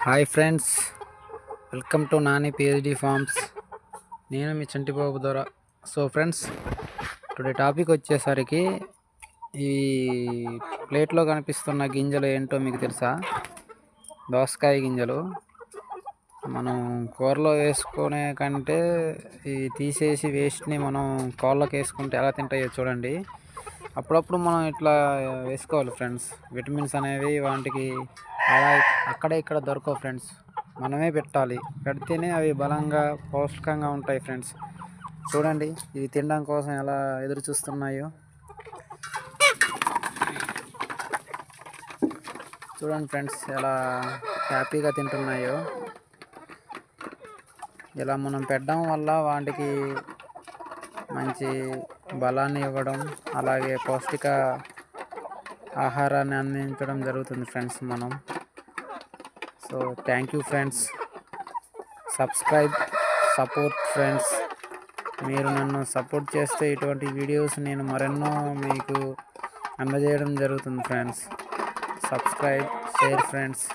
Hi friends, welcome to Nani PhD farms. నేను మీ చంటిబాబు ద్వారా. సో ఫ్రెండ్స్, టుడే టాపిక్ వచ్చేసరికి ఈ ప్లేట్లో కనిపిస్తున్న గింజలు ఏంటో మీకు తెలుసా? దోసకాయ గింజలు. మనం కూరలో వేసుకునే కంటే ఈ తీసేసి వేస్ట్ని మనం కోళ్ళకి వేసుకుంటే ఎలా తింటాయో చూడండి. అప్పుడప్పుడు మనం ఇట్లా వేసుకోవాలి ఫ్రెండ్స్. విటమిన్స్ అనేవి వాటికి అలా అక్కడే ఇక్కడ దొరకవు ఫ్రెండ్స్. మనమే పెట్టాలి, పెడితేనే అవి బలంగా పౌష్టికంగా ఉంటాయి ఫ్రెండ్స్. చూడండి, ఇవి తినడం కోసం ఎలా ఎదురు చూస్తున్నాయో చూడండి ఫ్రెండ్స్, ఎలా హ్యాపీగా తింటున్నాయో. ఇలా మనం పెట్టడం వల్ల వాటికి మంచి బలాన్ని ఇవ్వడం, అలాగే పౌష్టిక ఆహారాన్ని అందించడం జరుగుతుంది ఫ్రెండ్స్ మనం. So thank you friends. Subscribe, support friends. మీరు నన్ను సపోర్ట్ చేస్తే ఇటువంటి వీడియోస్ నేను మరెన్నో మీకు అందజేయడం జరుగుతుంది ఫ్రెండ్స్. Subscribe, share friends.